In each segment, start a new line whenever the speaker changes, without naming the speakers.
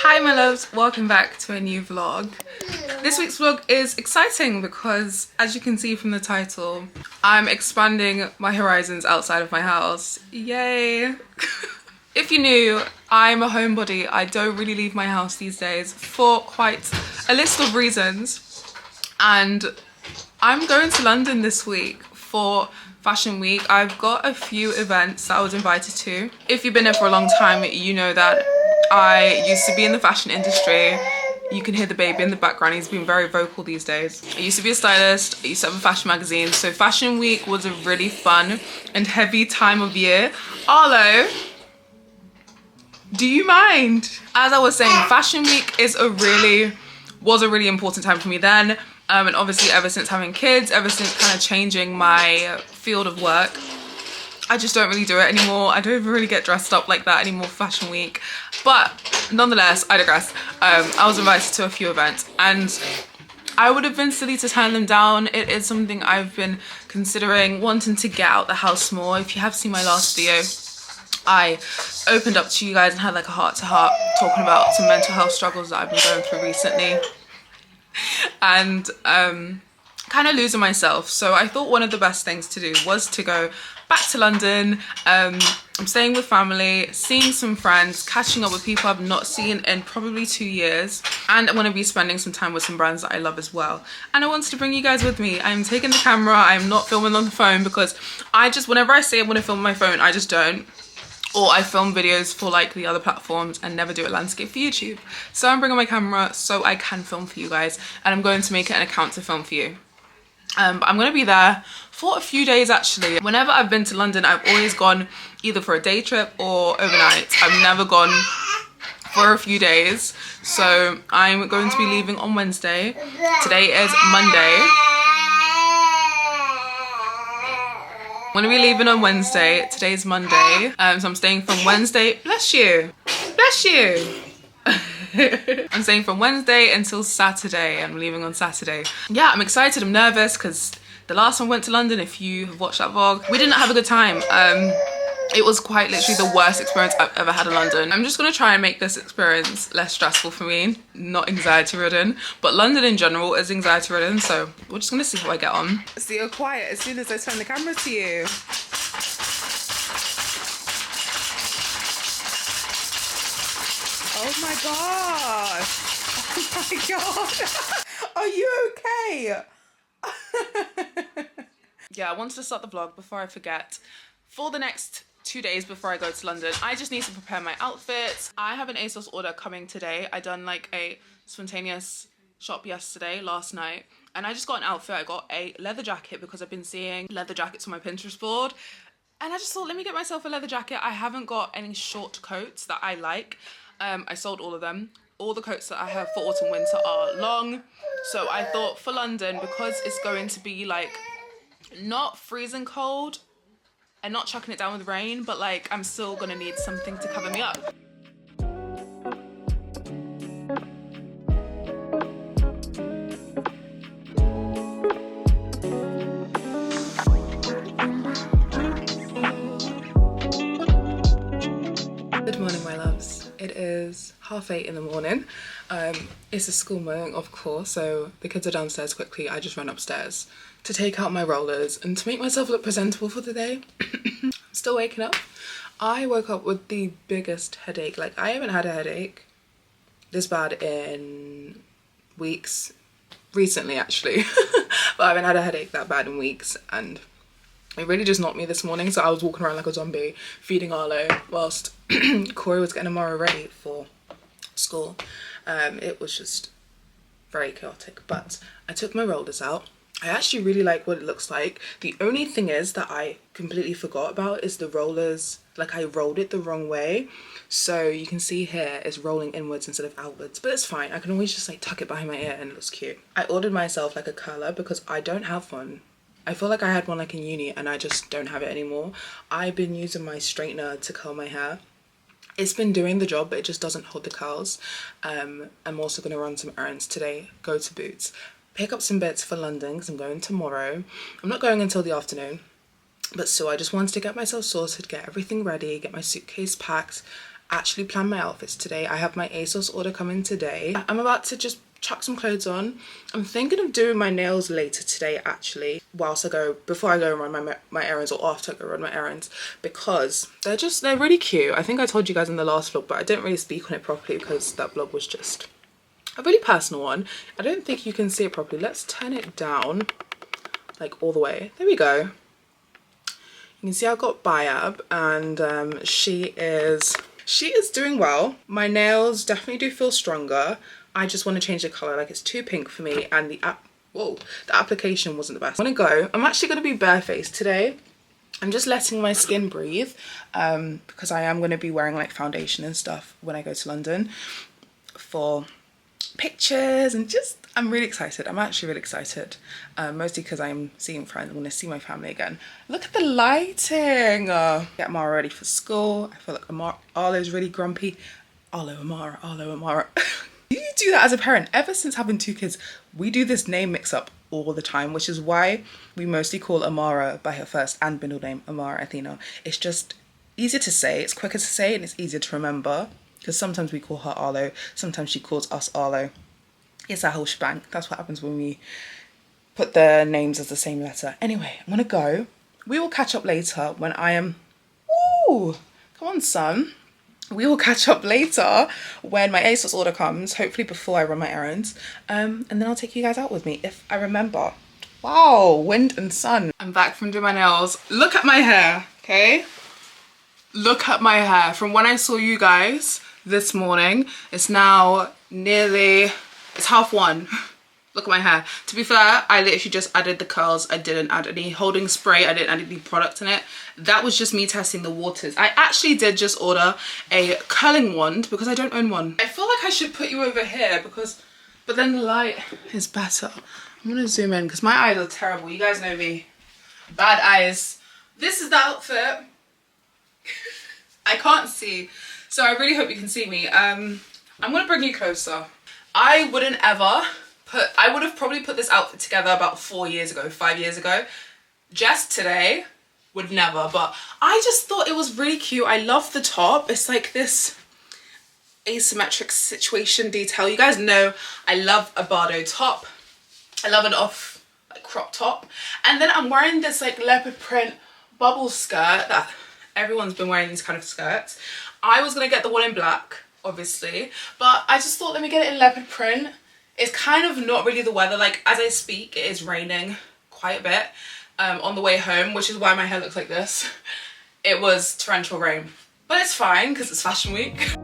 Hi my loves, welcome back to a new vlog. This week's vlog is exciting because, as you can see from the title, I'm expanding my horizons outside of my house. Yay! If you're new, I'm a homebody. I don't really leave my house these days for quite a list of reasons. And I'm going to London this week for Fashion Week. I've got a few events that I was invited to. If you've been here for a long time, you know that I used to be in the fashion industry. You can hear the baby in the background. He's been very vocal these days. I used to be a stylist. I used to have a fashion magazine. So Fashion Week was a really fun and heavy time of year. Arlo, do you mind? As I was saying, Fashion Week was a really important time for me then. And obviously ever since having kids, ever since kind of changing my field of work, I just don't really do it anymore. I don't even really get dressed up like that anymore for Fashion Week. But nonetheless, I digress. I was invited to a few events and I would have been silly to turn them down. It is something I've been considering, wanting to get out the house more. If you have seen my last video, I opened up to you guys and had like a heart-to-heart talking about some mental health struggles that I've been going through recently. And kind of losing myself. So I thought one of the best things to do was to go back to London. I'm staying with family, seeing some friends, catching up with people I've not seen in probably 2 years. And I'm going to be spending some time with some brands that I love as well. And I wanted to bring you guys with me. I'm taking the camera. I'm not filming on the phone because whenever I say I want to film on my phone, I just don't. Or I film videos for like the other platforms and never do a landscape for YouTube. So I'm bringing my camera so I can film for you guys, and I'm going to make it an account to film for you. But I'm going to be there for a few days actually. Whenever I've been to London, I've always gone either for a day trip or overnight. I've never gone for a few days. So I'm going to be leaving on Wednesday. Today is Monday. I'm gonna be leaving on Wednesday. Today's Monday. So I'm staying from Wednesday. Bless you. Bless you. I'm staying from Wednesday until Saturday. I'm leaving on Saturday. Yeah, I'm excited. I'm nervous because the last time I went to London, if you have watched that vlog, we didn't have a good time. It was quite literally the worst experience I've ever had in London. I'm just gonna try and make this experience less stressful for me, not anxiety ridden. But London in general is anxiety ridden, so we're just gonna see how I get on. So you're quiet as soon as I turn the camera to you. Oh my gosh. Oh my god. Are you okay? Yeah, I wanted to start the vlog before I forget. For the next 2 days before I go to London, I just need to prepare my outfits. I have an ASOS order coming today. I done like a spontaneous shop last night, and I just got an outfit. I got a leather jacket because I've been seeing leather jackets on my Pinterest board, and I just thought, let me get myself a leather jacket. I haven't got any short coats that I like. I sold all of them. All the coats that I have for autumn winter are long, so I thought for London, because it's going to be like not freezing cold and not chucking it down with rain, but like I'm still gonna need something to cover me up. Good morning, my loves. It is 8:30 in the morning. It's a school morning, of course, so the kids are downstairs quickly. I just run upstairs to take out my rollers and to make myself look presentable for the day. I'm still waking up. I woke up with the biggest headache. Like, I haven't had a headache this bad in weeks. Recently, actually. But I haven't had a headache that bad in weeks, and it really just knocked me this morning. So I was walking around like a zombie, feeding Arlo whilst Corey was getting Amara ready for school. It was just very chaotic, but I took my rollers out. I actually really like what it looks like. The only thing is that I completely forgot about is the rollers. Like, I rolled it the wrong way. So you can see here it's rolling inwards instead of outwards, but it's fine. I can always just like tuck it behind my ear and it looks cute. I ordered myself like a curler because I don't have one. I feel like I had one like in uni and I just don't have it anymore. I've been using my straightener to curl my hair. It's been doing the job, but it just doesn't hold the curls. I'm also going to run some errands today, go to Boots, pick up some bits for London because I'm going tomorrow. I'm not going until the afternoon, but still I just wanted to get myself sorted, get everything ready, get my suitcase packed, actually plan my outfits today. I have my ASOS order coming today. I'm about to just chuck some clothes on. I'm thinking of doing my nails later today actually, before I go run my errands, or after I go run my errands, because they're really cute. I think I told you guys in the last vlog, but I didn't really speak on it properly because that vlog was just a really personal one. I don't think you can see it properly. Let's turn it down like all the way. There we go. You can see I've got Bayab, and she is doing well. My nails definitely do feel stronger. I just want to change the color, like it's too pink for me, and the application wasn't the best. I'm actually going to be barefaced today. I'm just letting my skin breathe, because I am going to be wearing like foundation and stuff when I go to London for pictures, and just I'm really excited. I'm actually really excited, mostly because I'm seeing friends. I want to see my family again. Look at the lighting. Get Amara ready for school. I feel like Arlo's really grumpy. Arlo, Amara. Do you do that as a parent? Ever since having 2 kids, we do this name mix up all the time, which is why we mostly call Amara by her first and middle name, Amara Athena. It's just easier to say, it's quicker to say, and it's easier to remember, because sometimes we call her Arlo, sometimes she calls us Arlo. It's a whole shebang. That's what happens when we put the names as the same letter. Anyway, I'm gonna go. We will catch up later when I am... Ooh, come on, son. We will catch up later when my ASOS order comes, hopefully before I run my errands. And then I'll take you guys out with me if I remember. Wow, wind and sun. I'm back from doing my nails. Look at my hair, okay? Look at my hair. From when I saw you guys this morning, it's now nearly, it's 1:30. Look at my hair. To be fair, I literally just added the curls. I didn't add any holding spray. I didn't add any product in it. That was just me testing the waters. I actually did just order a curling wand because I don't own one. I feel like I should put you over here but then the light is better. I'm gonna zoom in because my eyes are terrible. You guys know me. Bad eyes. This is the outfit. I can't see, so I really hope you can see me. I'm gonna bring you closer. I would have probably put this outfit together about 5 years ago. Jess today would never, but I just thought it was really cute. I love the top. It's like this asymmetric situation detail. You guys know I love a Bardo top. I love an off like crop top. And then I'm wearing this like leopard print bubble skirt that everyone's been wearing, these kind of skirts. I was gonna get the one in black, obviously, but I just thought, let me get it in leopard print. It's kind of not really the weather. Like, as I speak, it is raining quite a bit on the way home, which is why my hair looks like this. It was torrential rain, but it's fine because it's fashion week.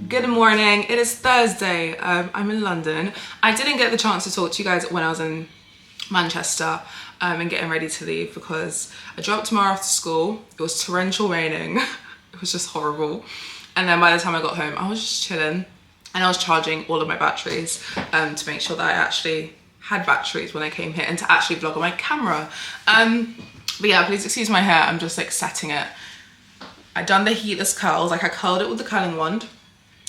Good morning. It is Thursday. I'm in London. I didn't get the chance to talk to you guys when I was in Manchester and getting ready to leave because I dropped tomorrow after school. It was torrential raining. It was just horrible. And then by the time I got home, I was just chilling and I was charging all of my batteries to make sure that I actually had batteries when I came here and to actually vlog on my camera. But yeah, please excuse my hair. I'm just like setting it. I done the heatless curls. Like I curled it with the curling wand.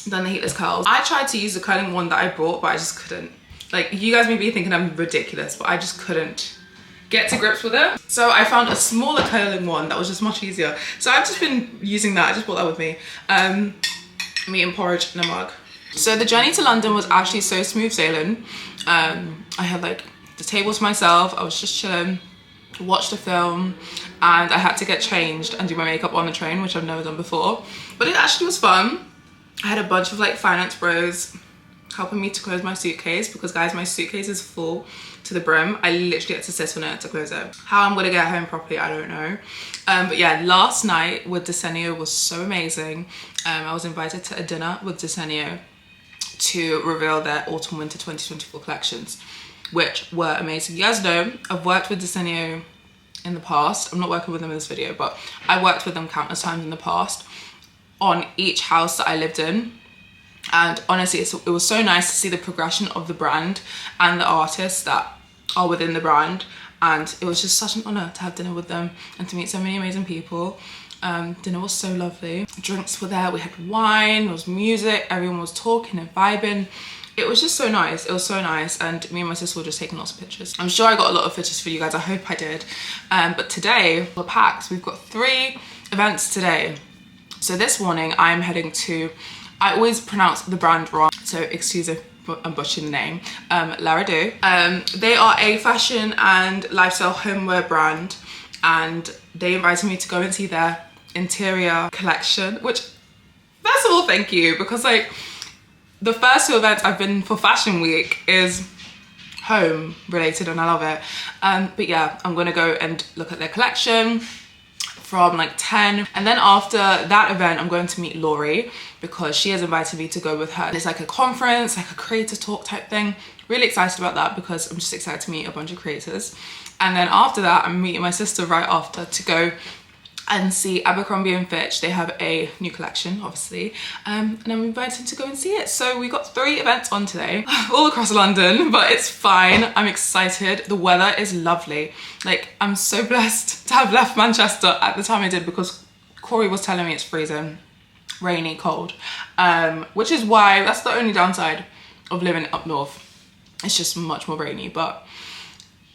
Done the heatless curls. I tried to use the curling wand that I brought, but I just couldn't. Like, you guys may be thinking I'm ridiculous, but I just couldn't get to grips with it. So I found a smaller curling wand that was just much easier. So I've just been using that. I just brought that with me. Me and porridge in a mug. So the journey to London was actually so smooth sailing. I had like the table to myself. I was just chilling. watched a film, and I had to get changed and do my makeup on the train, which I've never done before. But it actually was fun. I had a bunch of like finance bros helping me to close my suitcase because guys, my suitcase is full to the brim. I literally had to sit on it to close it. How I'm gonna get home properly, I don't know. But yeah, last night with Desenio was so amazing. I was invited to a dinner with Desenio to reveal their autumn winter 2024 collections, which were amazing. You guys know I've worked with Desenio in the past. I'm not working with them in this video, but I worked with them countless times in the past on each house that I lived in. And honestly, it was so nice to see the progression of the brand and the artists that are within the brand. And it was just such an honor to have dinner with them and to meet so many amazing people. Dinner was so lovely. Drinks were there, we had wine, there was music, everyone was talking and vibing. It was just so nice. It was so nice, and me and my sister were just taking lots of pictures. I'm sure I got a lot of pictures for you guys. I hope I did. But today we're packed. We've got 3 events today. So this morning I'm heading to, I always pronounce the brand wrong, so excuse if I'm butchering the name, Redoute. They are a fashion and lifestyle homeware brand, and they invited me to go and see their interior collection, which, first of all, thank you, because like the first 2 events I've been for Fashion Week is home related and I love it. But yeah, I'm gonna go and look at their collection from like 10, and then after that event I'm going to meet Laurie because she has invited me to go with her. It's like a conference, like a creator talk type thing. Really excited about that because I'm just excited to meet a bunch of creators. And then after that I'm meeting my sister right after to go and see Abercrombie & Fitch. They have a new collection, obviously, and I'm invited to go and see it. So we got 3 events on today, all across London, but it's fine. I'm excited. The weather is lovely. Like, I'm so blessed to have left Manchester at the time I did because Corey was telling me it's freezing, rainy, cold, which is why, that's the only downside of living up north. It's just much more rainy, but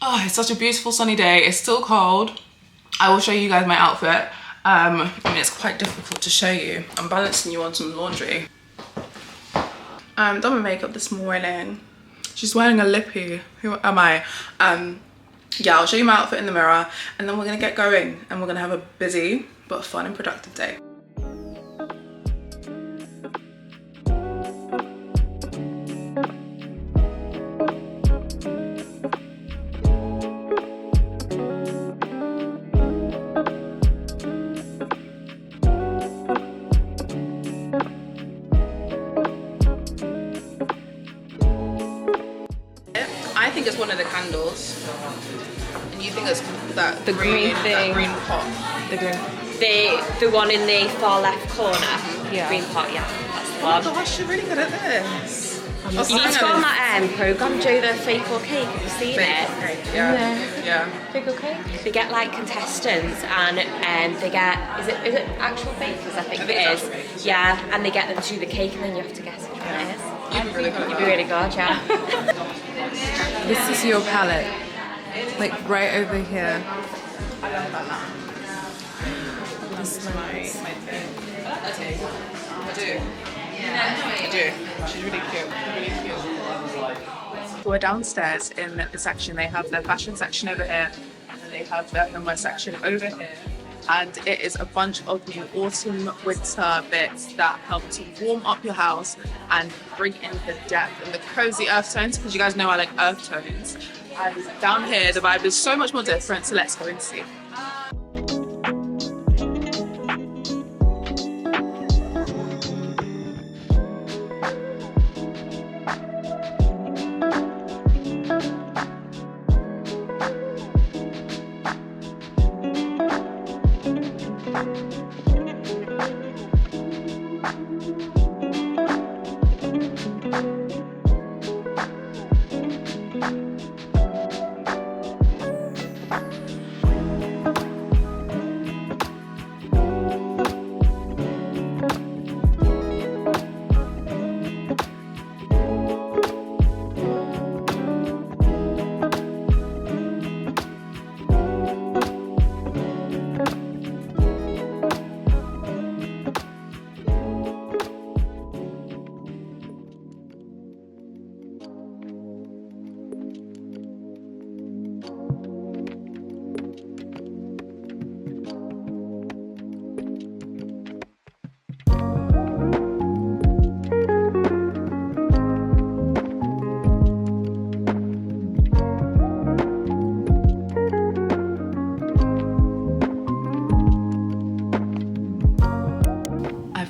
oh, it's such a beautiful sunny day. It's still cold. I will show you guys my outfit. I mean, it's quite difficult to show you. I'm balancing you on some laundry. Done my makeup this morning. She's wearing a lippy. Who am I? Yeah, I'll show you my outfit in the mirror, and then we're gonna get going and we're gonna have a busy but fun and productive day. I think it's one of the candles, and you think it's that
the green thing,
that green pot.
The one in the far left corner. Yeah. Green pot, yeah. That's the one.
Oh my gosh, you're really good at this.
You need to go on that program, Joe, the ⴏᴘᴇᴇ. Have you seen it?
Yeah.
ⴏᴘᴇᴇ. They get like contestants, and they get is it actual bakers? I think it is. Yeah, and they get them to do the cake, and then you have to guess which one it is.
You'd be really good.
You'd be really good, yeah.
This is your palette, like right over here.
I love that. This is my thing. I do. She's really cute. Really cute. We're downstairs in the section. They have their fashion section over here, and then they have their homeware section over here. And it is a bunch of new autumn winter bits that help to warm up your house and bring in the depth and the cozy earth tones, because you guys know I like earth tones. And down here the vibe is so much more different, so let's go and see.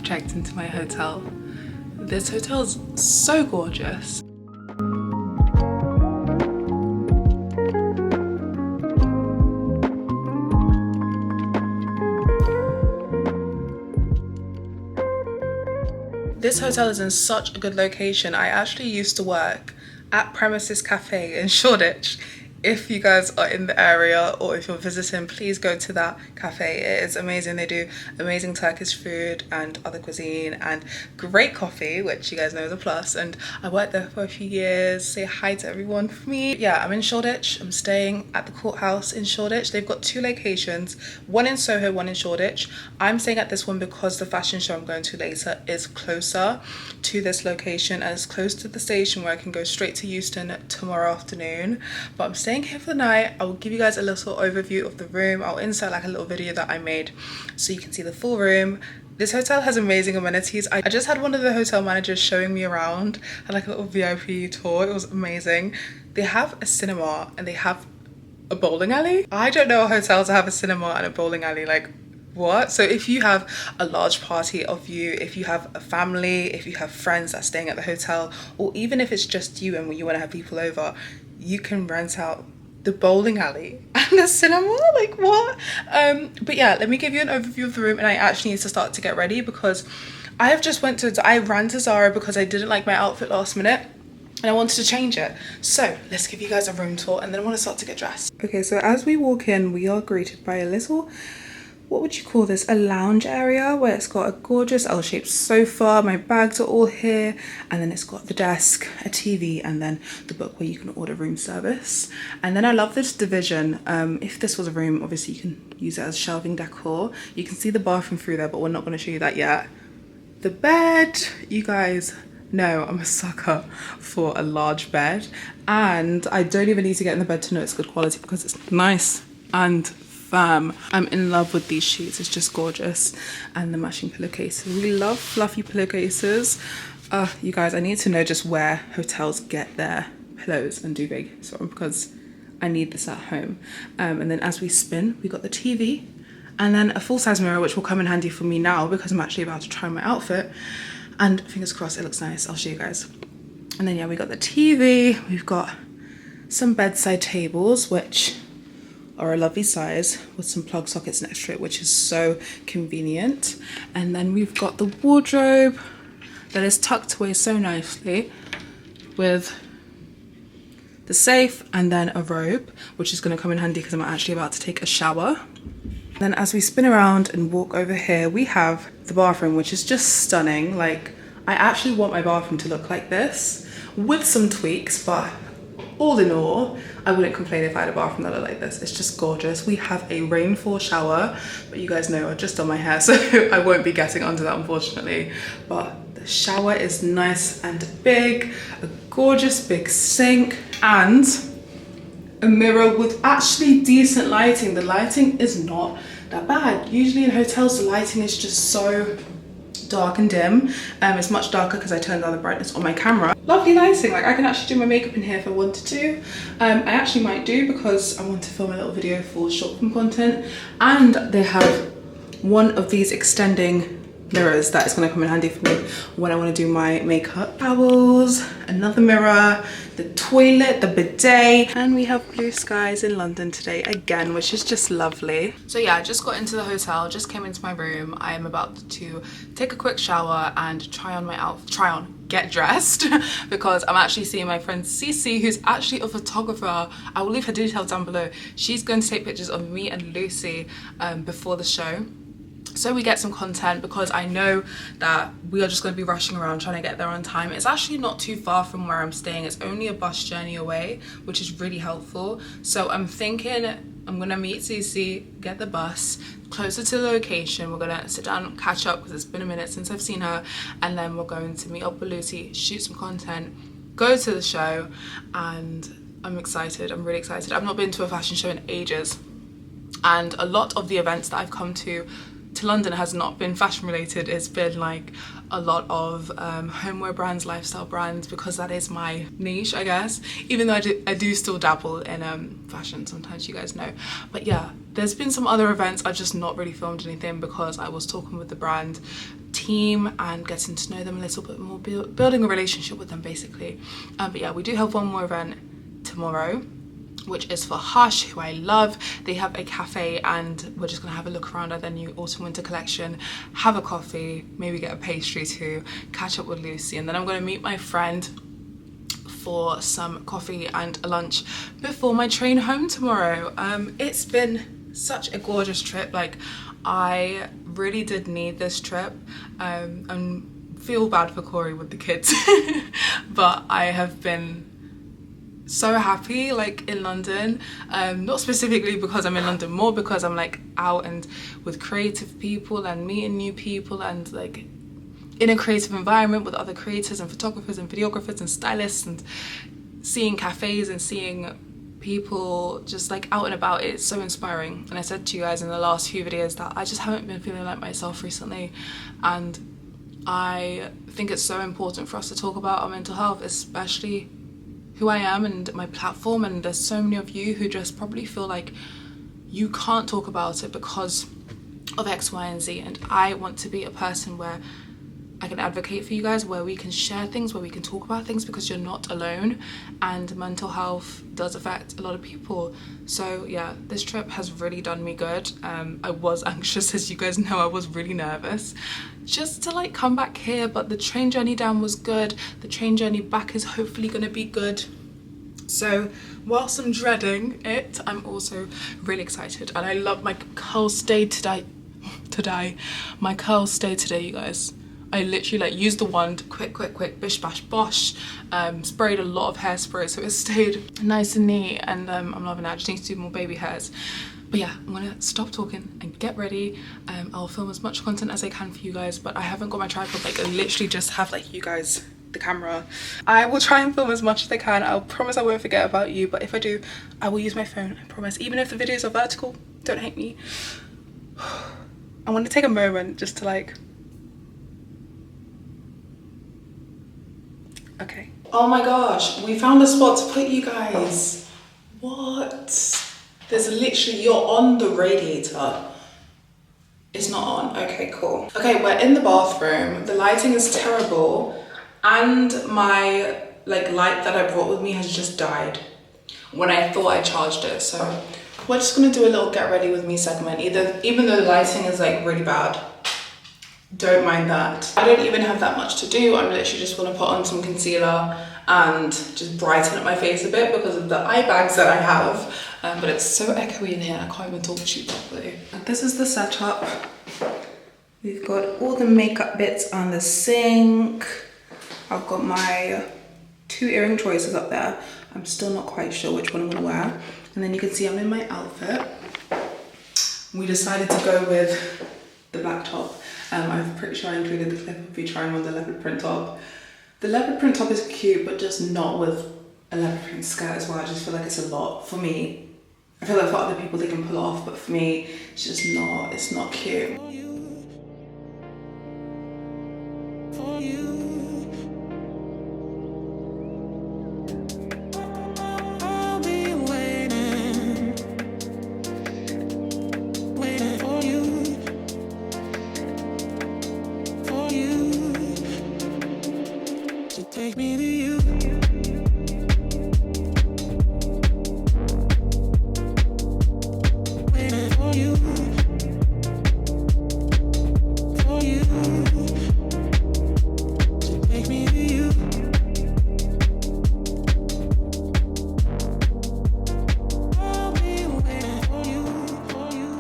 checked into my hotel. This hotel is so gorgeous. This hotel is in such a good location. I actually used to work at Premises Cafe in Shoreditch. If you guys are in the area or if you're visiting, please go to that cafe. It is amazing. They do amazing Turkish food and other cuisine and great coffee, which you guys know is a plus. And I worked there for a few years. Say hi to everyone for me. Yeah, I'm in Shoreditch. I'm staying at the courthouse in Shoreditch. They've got 2 locations, one in Soho, one in Shoreditch. I'm staying at this one because the fashion show I'm going to later is closer to this location and it's close to the station where I can go straight to Euston tomorrow afternoon. But I'm staying here for the night. I will give you guys a little overview of the room. I'll insert like a little video that I made so you can see the full room. This hotel has amazing amenities. I just had one of the hotel managers showing me around. I had like a little VIP tour. It was amazing. They have a cinema and they have a bowling alley. I don't know a hotel to have a cinema and a bowling alley. Like, what? So if you have a large party of you, if you have a family, if you have friends that's staying at the hotel, or even if it's just you and you want to have people over, you can rent out the bowling alley and the cinema. Like, what? But yeah, let me give you an overview of the room. And I actually need to start to get ready because I ran to Zara because I didn't like my outfit last minute and I wanted to change it. So let's give you guys a room tour and then I want to start to get dressed. Okay, so as we walk in, we are greeted by a little, what would you call this, a lounge area where it's got a gorgeous L-shaped sofa, my bags are all here, and then it's got the desk, a TV, and then the book where you can order room service. And then I love this division. If this was a room, obviously you can use it as shelving decor. You can see the bathroom through there, but we're not going to show you that yet. The bed, you guys know I'm a sucker for a large bed, and I don't even need to get in the bed to know it's good quality because it's nice and firm. I'm in love with these sheets. It's just gorgeous. And the matching pillowcases. We love fluffy pillowcases. You guys, I need to know just where hotels get their pillows and duvets from because I need this at home. And then as we spin, we got the TV and then a full-size mirror, which will come in handy for me now because I'm actually about to try my outfit. And fingers crossed, it looks nice. I'll show you guys. And then yeah, we got the TV. We've got some bedside tables, which are a lovely size with some plug sockets next to it, which is so convenient. And then we've got the wardrobe that is tucked away so nicely with the safe and then a robe, which is going to come in handy because I'm actually about to take a shower. Then as we spin around and walk over here, we have the bathroom, which is just stunning. Like, I actually want my bathroom to look like this with some tweaks, but all in all, I wouldn't complain if I had a bathroom that looked like this. It's just gorgeous. We have a rainfall shower, but you guys know I've just done my hair, so I won't be getting onto that unfortunately. But the shower is nice and big, a gorgeous big sink, and a mirror with actually decent lighting. The lighting is not that bad. Usually in hotels, the lighting is just so dark and dim. It's much darker because I turned down the brightness on my camera. Lovely lighting. Like, I can actually do my makeup in here if I wanted to. I actually might do because I want to film a little video for short film content, and they have one of these extending mirrors that is going to come in handy for me when I want to do my makeup. Towels, another mirror, the toilet, the bidet, and we have blue skies in London today again, which is just lovely. So yeah, I just got into the hotel, just came into my room. I am about to take a quick shower and get dressed because I'm actually seeing my friend Cece, who's actually a photographer. I will leave her details down below. She's going to take pictures of me and Lucy before the show, so we get some content, because I know that we are just going to be rushing around trying to get there on time. It's actually not too far from where I'm staying. It's only a bus journey away, which is really helpful. So I'm thinking I'm going to meet Cece, get the bus closer to the location. We're going to sit down, catch up, because it's been a minute since I've seen her, and then we're going to meet up with Lucy, shoot some content, go to the show, and I'm excited. I'm really excited. I've not been to a fashion show in ages, and a lot of the events that I've come to London has not been fashion related. It's been like a lot of homeware brands, lifestyle brands, because that is my niche, I guess, even though I do still dabble in fashion sometimes, you guys know. But yeah, there's been some other events I've just not really filmed anything because I was talking with the brand team and getting to know them a little bit more, building a relationship with them basically. But yeah, we do have one more event tomorrow, which is for Hush, who I love. They have a cafe and we're just gonna have a look around at their new autumn winter collection, have a coffee, maybe get a pastry too, catch up with Lucy, and then I'm gonna meet my friend for some coffee and a lunch before my train home tomorrow. It's been such a gorgeous trip. Like, I really did need this trip, and feel bad for Corey with the kids but I have been so happy, like, in London, not specifically because I'm in London, more because I'm like out and with creative people and meeting new people and like in a creative environment with other creators and photographers and videographers and stylists, and seeing cafes and seeing people just like out and about. It's so inspiring. And I said to you guys in the last few videos that I just haven't been feeling like myself recently, and I think it's so important for us to talk about our mental health, especially who I am and my platform. And there's so many of you who just probably feel like you can't talk about it because of X, Y, and Z, and I want to be a person where I can advocate for you guys, where we can share things, where we can talk about things, because you're not alone, and mental health does affect a lot of people. So yeah, this trip has really done me good. I was anxious, as you guys know. I was really nervous just to like come back here, but the train journey down was good. The train journey back is hopefully gonna be good. So whilst I'm dreading it, I'm also really excited, and I love my curls stayed today. My curls stayed today, you guys. I literally like used the wand, quick, bish bash bosh, sprayed a lot of hairspray so it stayed nice and neat, and I'm loving it. I just need to do more baby hairs. But yeah, I'm gonna stop talking and get ready. I'll film as much content as I can for you guys, but I haven't got my tripod. Like, I literally just have like you guys, the camera. I will try and film as much as I can. I'll promise I won't forget about you, but if I do, I will use my phone, I promise. Even if the videos are vertical, don't hate me. I want to take a moment just to like, okay. Oh my gosh, we found a spot to put you guys. What? There's literally, you're on the radiator. It's not on, okay, cool. Okay, we're in the bathroom. The lighting is terrible, and my like light that I brought with me has just died when I thought I charged it. So we're just gonna do a little get ready with me segment. Even though the lighting is like really bad, don't mind that. I don't even have that much to do. I'm literally just gonna put on some concealer and just brighten up my face a bit because of the eye bags that I have. But it's so echoey in here, I can't even talk to you properly. And this is the setup. We've got all the makeup bits on the sink. I've got my 2 earring choices up there. I'm still not quite sure which one I'm gonna wear. And then you can see I'm in my outfit. We decided to go with the black top. I'm pretty sure I included the clip of me trying on the leopard print top. The leopard print top is cute, but just not with a leopard print skirt as well. I just feel like it's a lot for me. I feel like for other people they can pull off, but for me, it's just not, it's not cute.
Take me to you. Waiting for you. For you. To take me to you. I'll be waiting for you. For you. For you.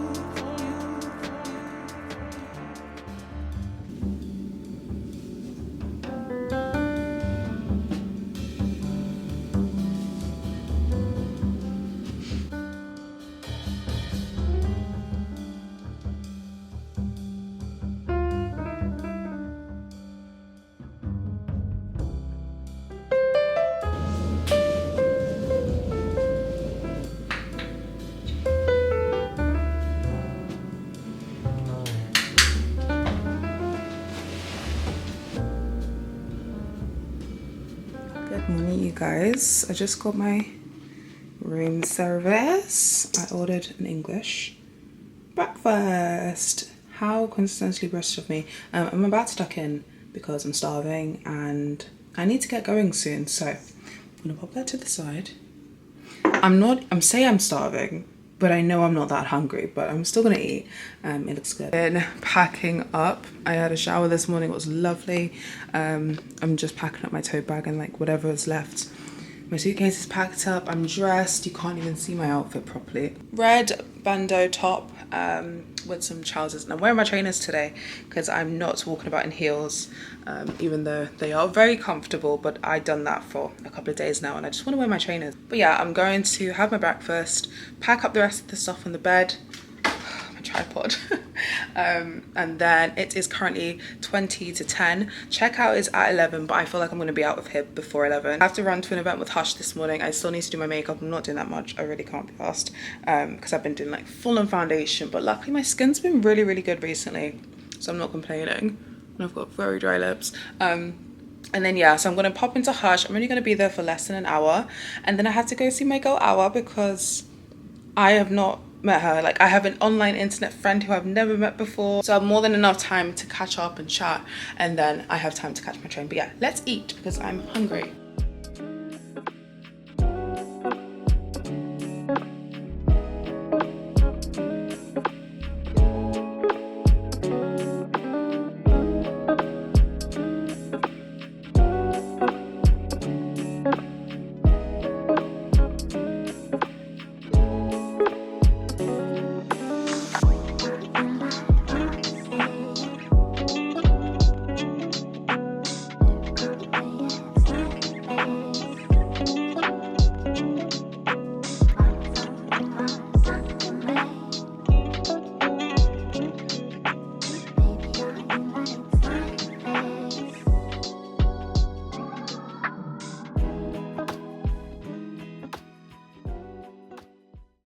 Good morning, you guys. I just got my room service. I ordered an English breakfast. How coincidentally British of me. I'm about to duck in because I'm starving and I need to get going soon, so I'm gonna pop that to the side. I'm starving, but I know I'm not that hungry, but I'm still gonna eat. It looks good. Been packing up. I had a shower this morning, it was lovely. I'm just packing up my tote bag and like whatever is left. My suitcase is packed up, I'm dressed. You can't even see my outfit properly. Red bandeau top with some trousers. And I'm wearing my trainers today because I'm not walking about in heels, even though they are very comfortable, but I've done that for a couple of days now and I just want to wear my trainers. But yeah, I'm going to have my breakfast, pack up the rest of the stuff on the bed, my tripod, and then it is currently 20 to 10. Checkout is at 11, but I feel like I'm going to be out of here before 11. I have to run to an event with Hush this morning. I still need to do my makeup. I'm not doing that much. I really can't be asked because I've been doing like full on foundation, but luckily my skin's been really, really good recently, so I'm not complaining. And I've got very dry lips. And then yeah, so I'm gonna pop into Hush. I'm only gonna be there for less than an hour, and then I have to go see my girl Awa because I have not met her. Like, I have an online internet friend who I've never met before, so I have more than enough time to catch up and chat, and then I have time to catch my train. But yeah, let's eat because I'm hungry.